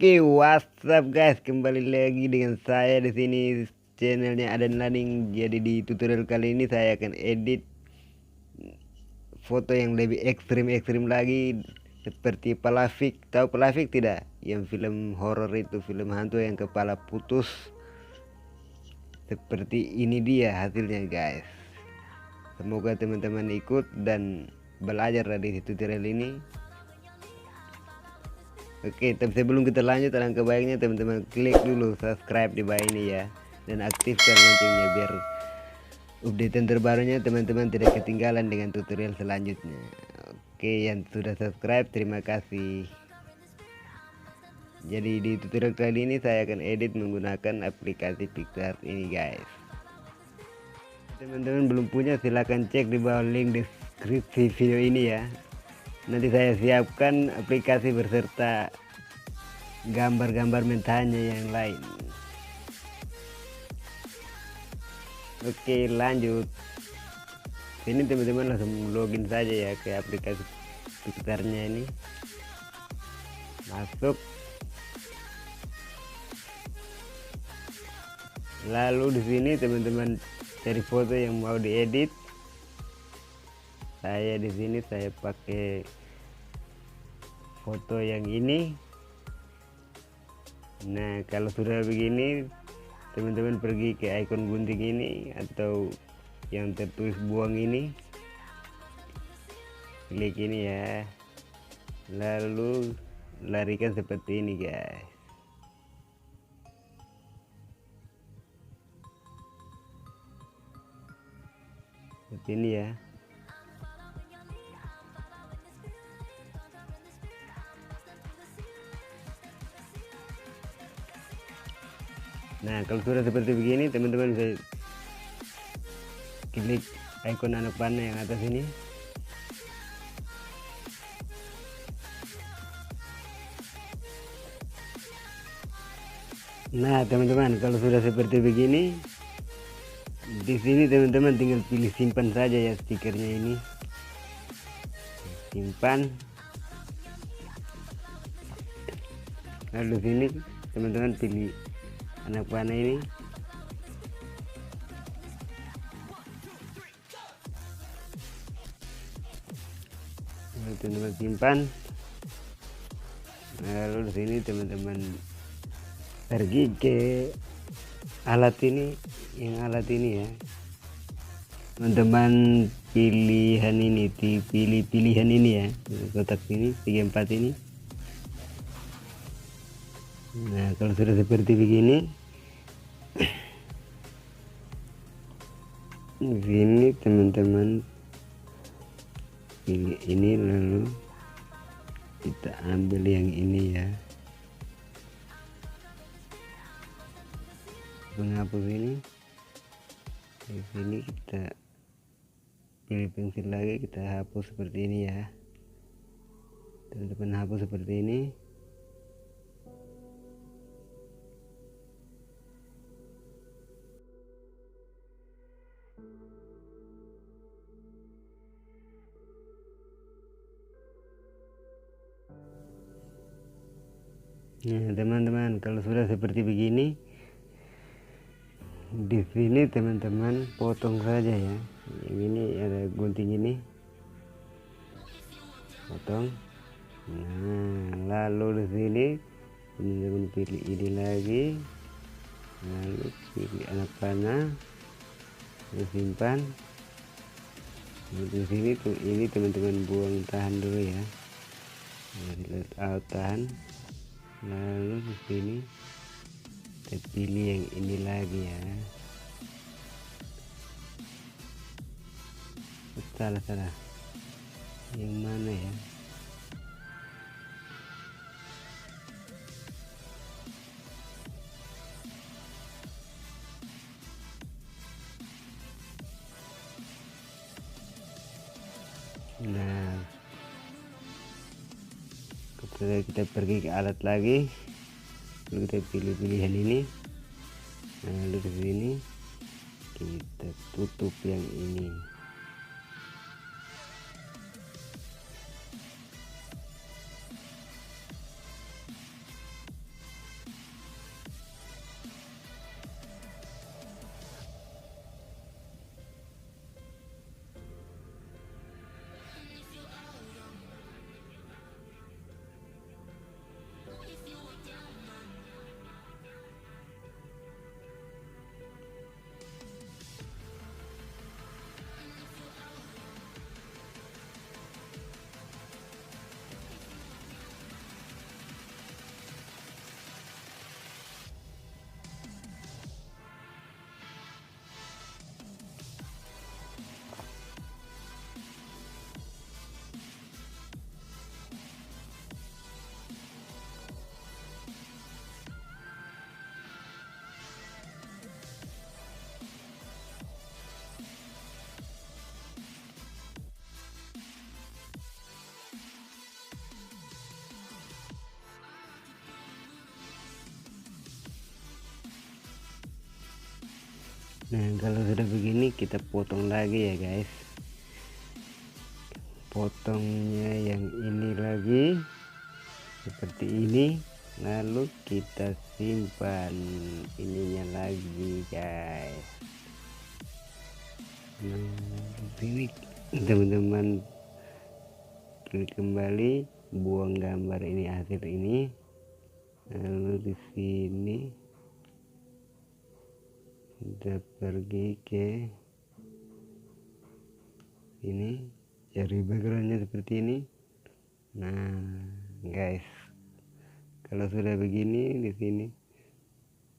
Oke, what's up guys? Kembali lagi dengan saya di sini channelnya Aden Laning. Jadi di tutorial kali ini saya akan edit foto yang lebih ekstrim lagi seperti Palasik. Tahu Palasik tidak? Yang film horor itu, film hantu yang kepala putus. Seperti ini dia hasilnya guys. Semoga teman-teman ikut dan belajar dari tutorial ini. Oke, tapi sebelum kita lanjut, alangkah baiknya teman-teman klik dulu subscribe di bawah ini ya, dan aktifkan loncengnya biar update terbarunya teman-teman tidak ketinggalan dengan tutorial selanjutnya. Oke, yang sudah subscribe terima kasih. Jadi di tutorial kali ini saya akan edit menggunakan aplikasi PicsArt ini guys. Teman-teman belum punya silahkan cek di bawah link deskripsi video ini ya. Nanti saya siapkan aplikasi berserta gambar-gambar mentahnya yang lain. Oke, lanjut. Ini teman-teman langsung login saja ya ke aplikasi PicsArt-nya ini. Masuk. Lalu di sini teman-teman cari foto yang mau diedit. Saya di sini saya pakai foto yang ini. Nah, kalau sudah begini teman-teman pergi ke ikon gunting ini atau yang tertulis buang ini, klik ini ya, lalu larikan seperti ini guys. Seperti ini ya. Nah, kalau sudah seperti begini teman-teman bisa klik ikon anak panah yang atas ini. Nah teman-teman, kalau sudah seperti begini, di sini teman-teman tinggal pilih simpan saja ya stikernya ini. Simpan. Lalu sini teman-teman pilih anak panah ini. Teman-teman simpan. Lalu di sini teman-teman pergi ke alat ini, yang alat ini ya. Teman-teman pilihan ini, pilih pilihan ini ya, kotak ini 34 ini. Nah, kalau sudah seperti begini, di sini teman-teman pilih ini, lalu kita ambil yang ini ya, penghapus ini. Di sini kita pilih pensil lagi, kita hapus seperti ini ya. Teman-teman hapus seperti ini. Nah teman-teman, kalau sudah seperti begini, di sini teman-teman potong saja ya. Yang ini ada gunting ini, potong. Nah, lalu di sini teman-teman pilih ini lagi, lalu pilih anak panah, lalu simpan. Di sini tuh ini teman-teman buang, tahan dulu ya. Let out, tahan. Lalu di sini kita pilih yang ini lagi ya. Salah yang mana ya? Nah, kita pergi ke alat lagi, lalu kita pilih pilihan ini. Nah, lalu di sini kita tutup yang ini. Nah, kalau sudah begini kita potong lagi ya guys, potongnya yang ini lagi seperti ini, lalu kita simpan ininya lagi guys. Nah, ini teman-teman klik kembali, buang gambar ini, hasil ini, lalu di sini kita pergi ke ini, cari backgroundnya seperti ini. Nah guys, kalau sudah begini, di sini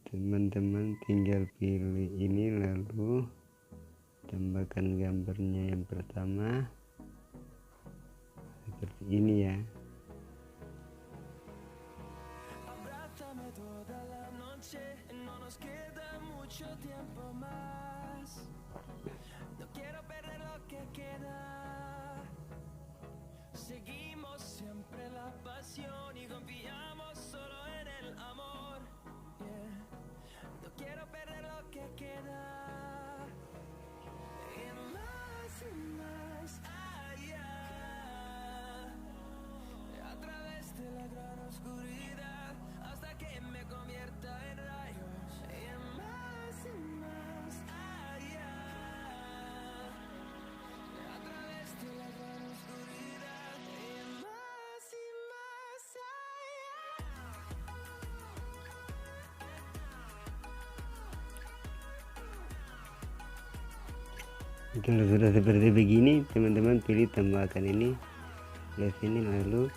teman-teman tinggal pilih ini, lalu tambahkan gambarnya yang pertama seperti ini ya. Kalau sudah seperti begini, teman-teman pilih tambahkan ini ke sini, lalu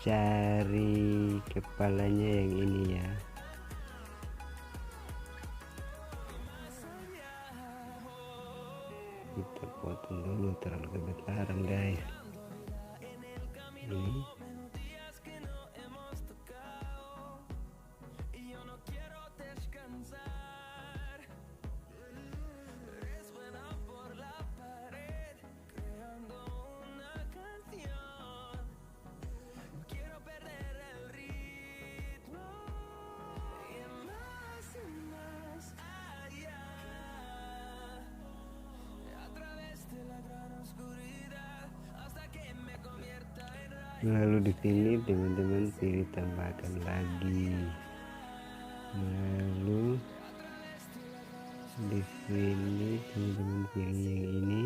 cari kepalanya yang ini ya. Kita potong dulu, terlalu kebesaran guys. Ini lalu di sini teman-teman pilih tambahkan lagi, lalu di sini teman-teman pilih yang ini.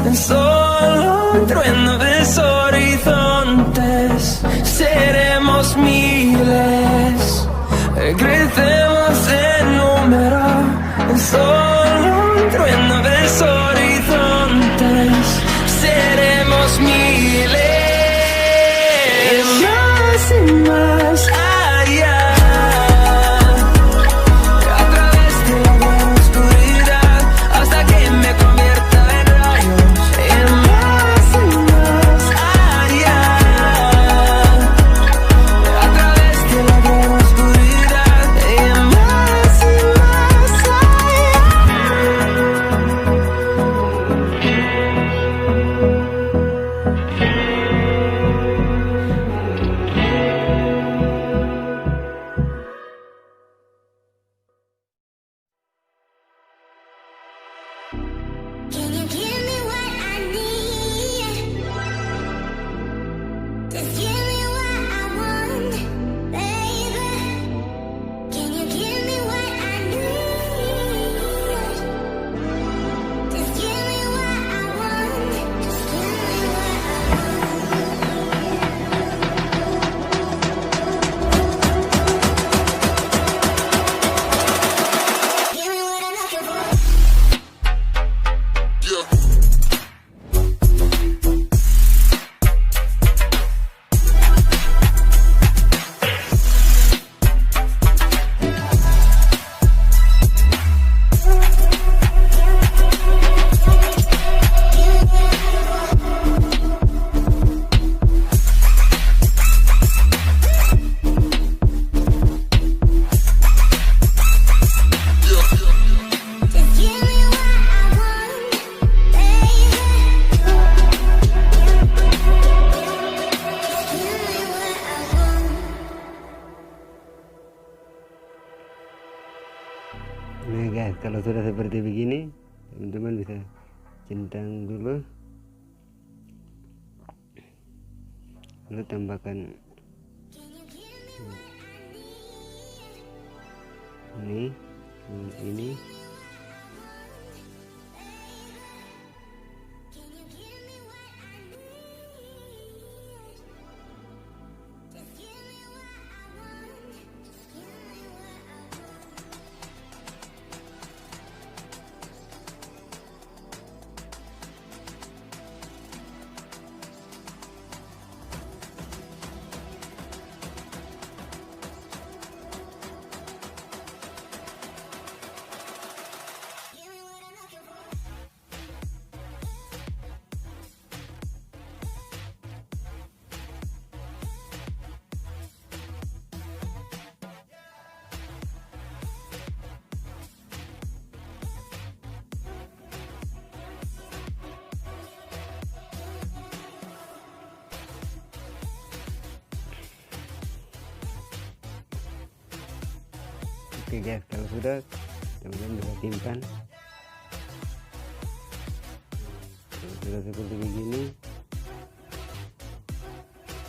Solo un trueno de horizontes, seremos miles, crecemos en número, solo un trueno de horizontes, seremos miles, más y más allá. kalau sudah seperti begini, teman-teman bisa centang dulu, lalu tambahkan ini Oke guys, kalau sudah teman-teman bisa simpan. Kalau sudah seperti begini,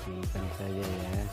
simpan saja ya.